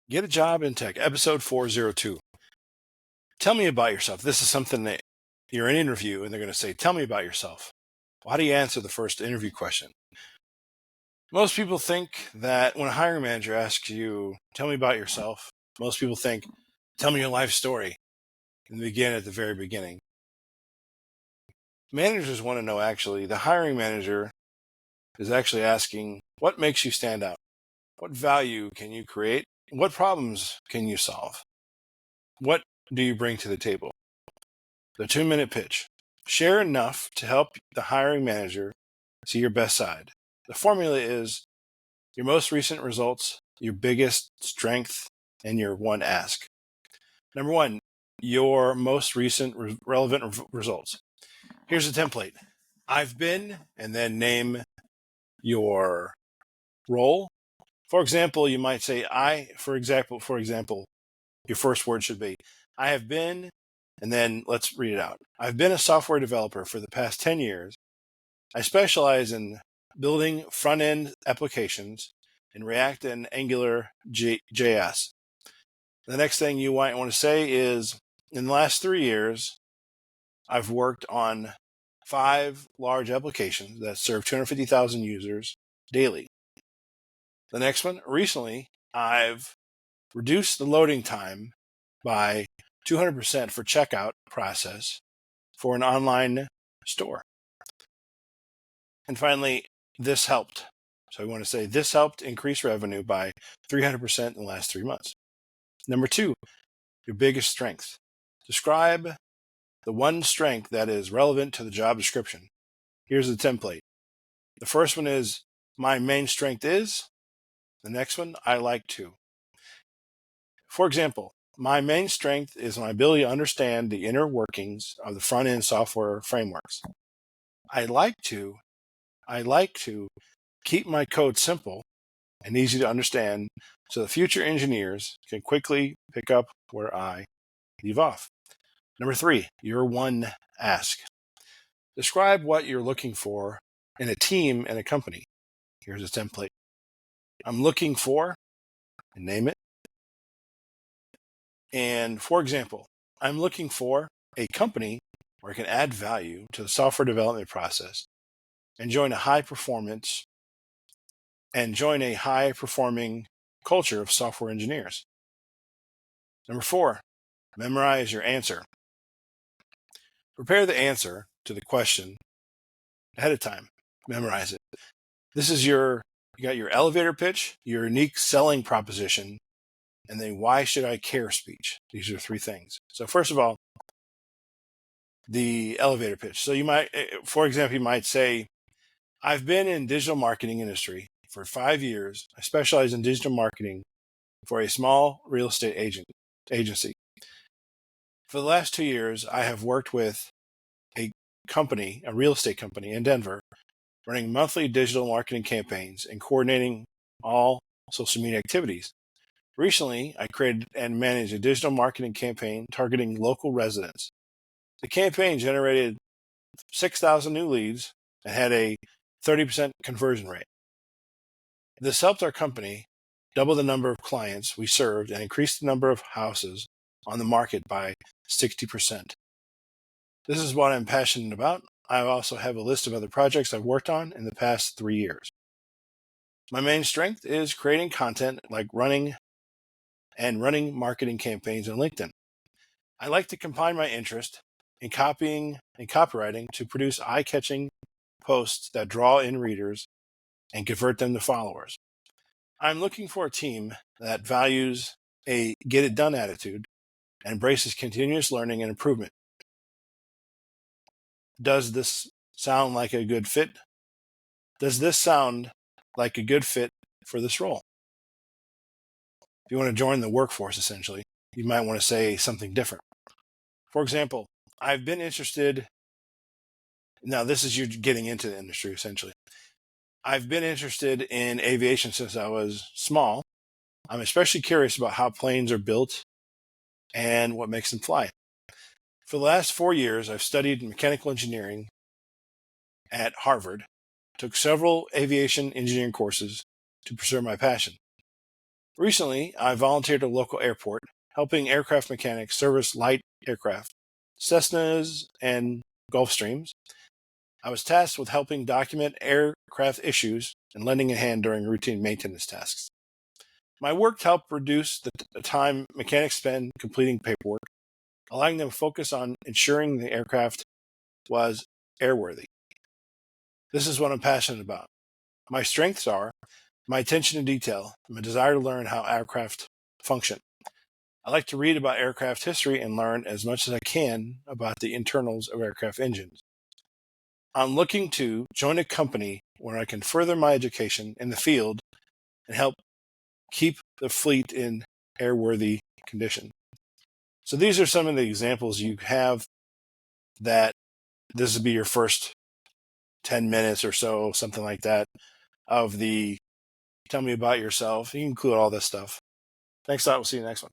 Get a Job in Tech, episode 402. Tell me about yourself. This is something that you're in an interview and they're going to say, tell me about yourself. Well, how do you answer the first interview question? Most people think that when a hiring manager asks you, tell me about yourself, most people think, tell me your life story and begin at the very beginning. Managers want to know the hiring manager is actually asking, what makes you stand out? What value can you create? What problems can you solve? What do you bring to the table? The 2-minute pitch. Share enough to help the hiring manager see your best side. The formula is your most recent results, your biggest strength, and your one ask. Number one, your most recent relevant results. Here's a template. I've been, and then name your role. For example, you might say, for example, your first word should be, I have been, and then let's read it out. I've been a software developer for the past 10 years. I specialize in building front-end applications in React and Angular JS. The next thing you might want to say is, in the last 3 years, I've worked on 5 large applications that serve 250,000 users daily. The next one, recently, I've reduced the loading time by 200% for checkout process for an online store. And finally, this helped. So I want to say this helped increase revenue by 300% in the last 3 months. Number 2, your biggest strength. Describe the one strength that is relevant to the job description. Here's the template. The first one is, my main strength is. The next one, I like to. For example, my main strength is my ability to understand the inner workings of the front-end software frameworks. I like to keep my code simple and easy to understand so the future engineers can quickly pick up where I leave off. Number 3, your one ask. Describe what you're looking for in a team and a company. Here's a template. I'm looking for, and name it. And for example, I'm looking for a company where I can add value to the software development process and join a high performing culture of software engineers. Number 4, memorize your answer. Prepare the answer to the question ahead of time. Memorize it. This is you got your elevator pitch, your unique selling proposition, and then why should I care speech. These are 3 things. So first of all, the elevator pitch. So you might, for example, you might say, I've been in digital marketing industry for 5 years. I specialize in digital marketing for a small real estate agency. For the last 2 years, I have worked with a real estate company in Denver, running monthly digital marketing campaigns and coordinating all social media activities. Recently, I created and managed a digital marketing campaign targeting local residents. The campaign generated 6,000 new leads and had a 30% conversion rate. This helped our company double the number of clients we served and increase the number of houses on the market by 60%. This is what I'm passionate about. I also have a list of other projects I've worked on in the past 3 years. My main strength is creating content like running marketing campaigns on LinkedIn. I like to combine my interest in copying and copywriting to produce eye-catching posts that draw in readers and convert them to followers. I'm looking for a team that values a get-it-done attitude and embraces continuous learning and improvement. Does this sound like a good fit? Does this sound like a good fit for this role? If you want to join the workforce, essentially, you might want to say something different. For example, I've been interested. Now, this is you getting into the industry, essentially. I've been interested in aviation since I was small. I'm especially curious about how planes are built and what makes them fly. For the last 4 years, I've studied mechanical engineering at Harvard, took several aviation engineering courses to pursue my passion. Recently, I volunteered at a local airport, helping aircraft mechanics service light aircraft, Cessnas, and Gulfstreams. I was tasked with helping document aircraft issues and lending a hand during routine maintenance tasks. My work helped reduce the time mechanics spend completing paperwork, allowing them to focus on ensuring the aircraft was airworthy. This is what I'm passionate about. My strengths are my attention to detail, and my desire to learn how aircraft function. I like to read about aircraft history and learn as much as I can about the internals of aircraft engines. I'm looking to join a company where I can further my education in the field and help keep the fleet in airworthy condition. So these are some of the examples you have that this would be your first 10 minutes or so, something like that, of the tell me about yourself. You can include all this stuff. Thanks a lot. We'll see you next one.